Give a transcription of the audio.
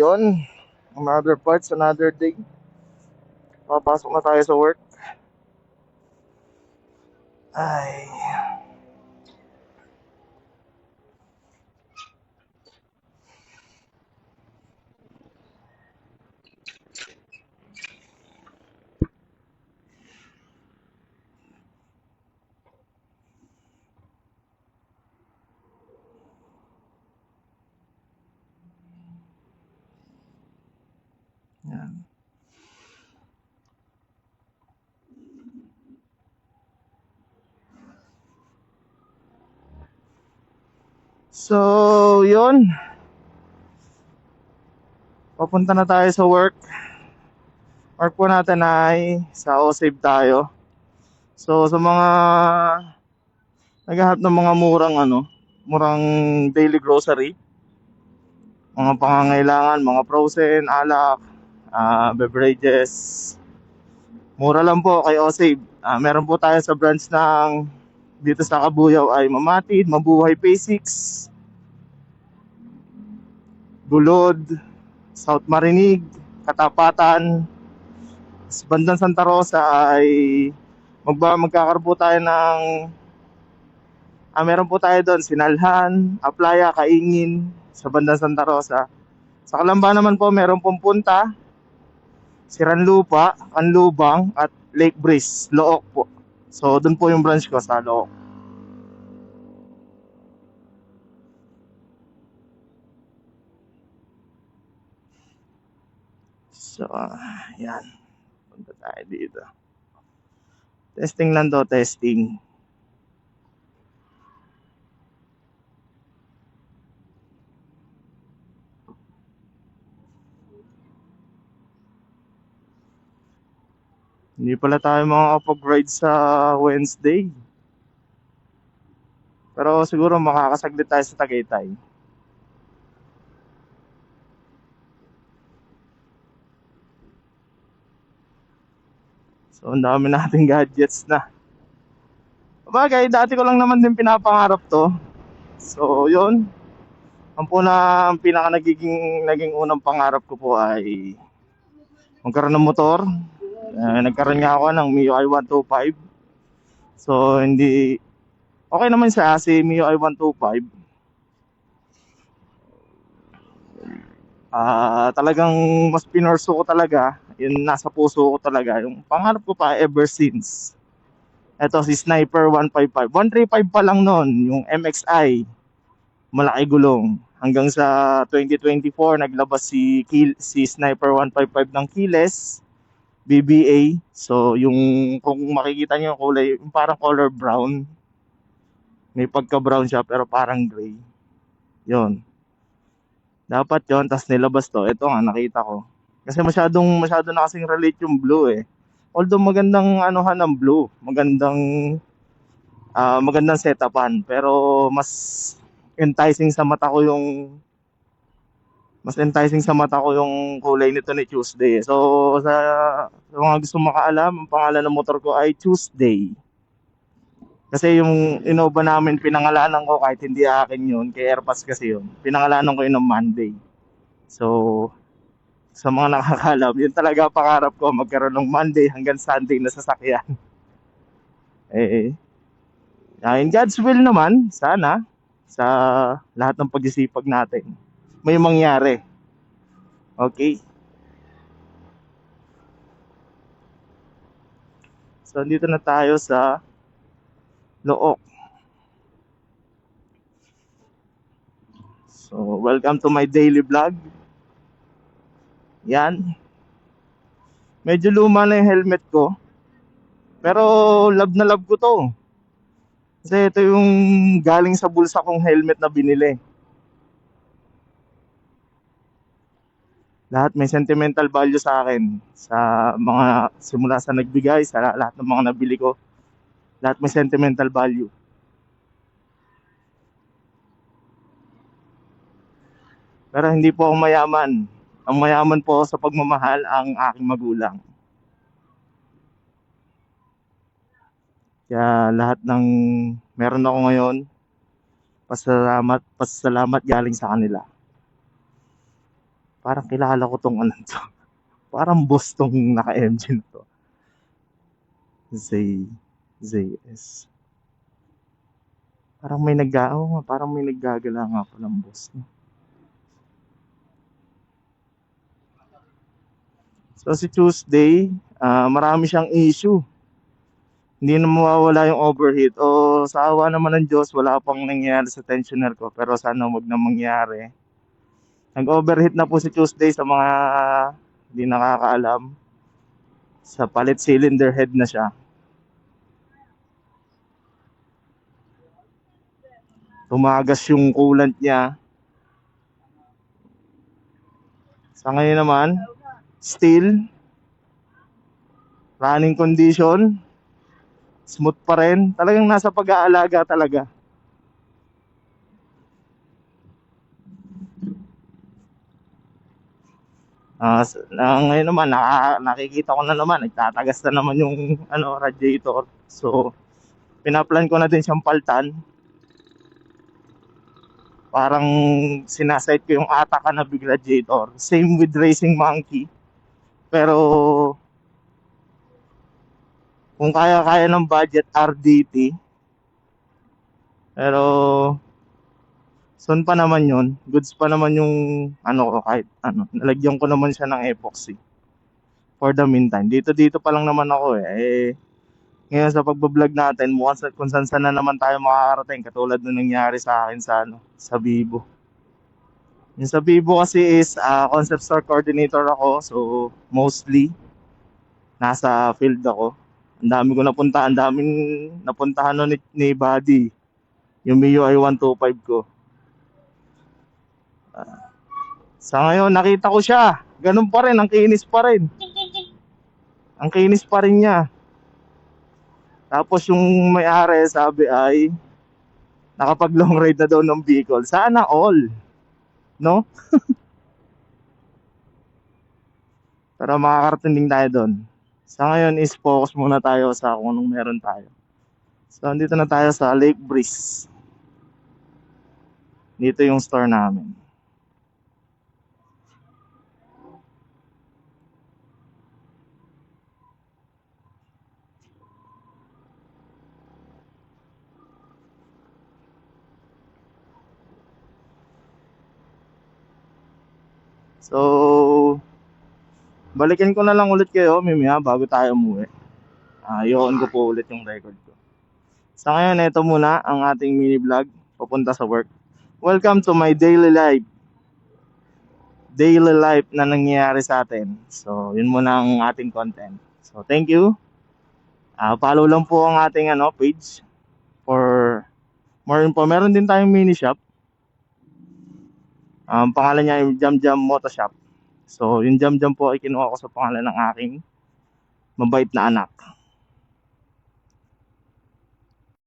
Yon, another parts, another day. Papasok na tayo sa work. Ay, yan. So, yon. Papunta na tayo sa work. Work po natin ay sa O-Save tayo. So, sa mga naghahanap ng mga murang daily grocery, mga pangangailangan, mga frozen, alak, beverages, mura lang po kay O-Save. Meron po tayo sa branch ng dito sa Kabuyaw ay Mamatid, Mabuhay Phase 6, Gulod, South Marinig, Katapatan. Sa bandang Santa Rosa ay magkakaroon po tayo ng meron po tayo doon Sinalhan, Aplaya, Kaingin sa bandang Santa Rosa. Sa Kalamba naman po meron pong Punta, Siranlupa, Kanlubang at Lake Breeze, Look po. So doon po yung branch ko sa Look. So, yan. Punta tayo dito. Testing lang daw, testing. Hindi pala tayo makakapag-ride sa Wednesday. Pero siguro makakasaglit tayo sa Tagaytay. So, ang dami nating gadgets na. Bagay, dati ko lang naman din pinapangarap to. So, yun. Ang pinaka naging unang pangarap ko po ay magkaroon ng motor. Nagkaroon nga ako ng MIUI 125. So, hindi... Okay naman siya si MIUI 125. Talagang mas pinorso ko talaga. Yun, nasa puso ko talaga. Yung pangarap ko pa ever since. Ito si Sniper 155. 135 pa lang noon, yung MXI. Malaki gulong. Hanggang sa 2024 naglabas si Sniper 155 ng keyless BBA. So yung kung makikita niyo yung kulay, yung parang color brown. May pagka-brown siya pero parang gray. 'Yon. Dapat 'yon, tas nilabas to. Ito nga nakita ko. Kasi masyado na kasing relate yung blue eh. Although magandang anuhan ng blue, magandang setupan, pero enticing sa mata ko yung mas enticing sa mata ko yung kulay nito ni Tuesday. So sa mga gusto makaalam, ang pangalan ng motor ko ay Tuesday. Kasi yung Innova namin pinangalanan ko kahit hindi akin yun, kay Airpass kasi yun. Pinangalanan ko yun ng Monday. So sa mga nakakalam, yun talaga pangarap ko, magkaroon ng Monday hanggang Sunday na sasakyan. In God's will naman, sana sa lahat ng pagsisipag natin may mangyari. Okay? So, dito na tayo sa Look. So, welcome to my daily vlog. Yan. Medyo luma na yung helmet ko. Pero love na love ko to. Kasi ito yung galing sa bulsa kong helmet na binili. Lahat may sentimental value sa akin. Sa mga simula sa nagbigay, sa lahat ng mga nabili ko. Lahat may sentimental value. Pero hindi po ako mayaman. Ang mayaman po sa pagmamahal ang aking magulang. Kaya lahat ng meron ako ngayon, pasalamat galing sa kanila. Parang kilala ko tong ano to. Parang boss tong naka-MG na to. Zay. ZS. Parang may parang may naggagala nga po ng boss. No? So si Tuesday, marami siyang issue. Hindi na mawawala yung overheat. O sa awa naman ng Diyos, wala pang nangyayari sa tensioner ko. Pero sana wag na mangyari. Nag-overheat na po si Tuesday sa mga hindi nakakaalam. Sa palit cylinder head na siya. Tumagas yung coolant niya. Sa ngayon naman, still, running condition, smooth pa rin. Talagang nasa pag-aalaga talaga. Ngayon naman, nakikita ko na naman, nagtatagas na naman yung radiator. So, pinaplan ko na din siyang paltan. Parang sinasite ko yung Ataka na big radiator. Same with Racing Monkey. Pero, kung kaya-kaya ng budget, RDT. Pero, soon pa naman yun. Goods pa naman yung kahit nalagyan ko naman siya ng epoxy. For the meantime. Dito pa lang naman ako ngayon sa pagbablog natin, mukhang kung saan na naman tayo makakarating. Katulad nung nangyari sa akin sa Vivo. Yung sa Vivo kasi is concept store coordinator ako. So, mostly, nasa field ako. Ang daming napuntahan nun ni Buddy. Yung MIUI 125 ko. Sa ngayon, nakita ko siya. Ganun pa rin, ang kinis pa rin. Ang kinis pa rin niya. Tapos yung may-ari sabi ay nakapag long ride na daw ng Bicol. Sana all. No? Pero makakarating din tayo doon. Sa ngayon is focus muna tayo sa kung anong meron tayo. So, dito na tayo sa Lake Breeze. Dito yung store namin. So, balikin ko na lang ulit kayo, Mimia, bago tayo umuwi. I-on ko po ulit yung record ko. Sa ngayon, ito muna ang ating mini vlog papunta sa work. Welcome to my daily life. Daily life na nangyayari sa atin. So, yun muna ang ating content. So, thank you. Follow lang po ang ating page for more info. Meron din tayong mini shop. Pangalan niya yung Jam Jam Moto Shop. So, yung Jam Jam po ay kinuha ko sa pangalan ng aking mabait na anak.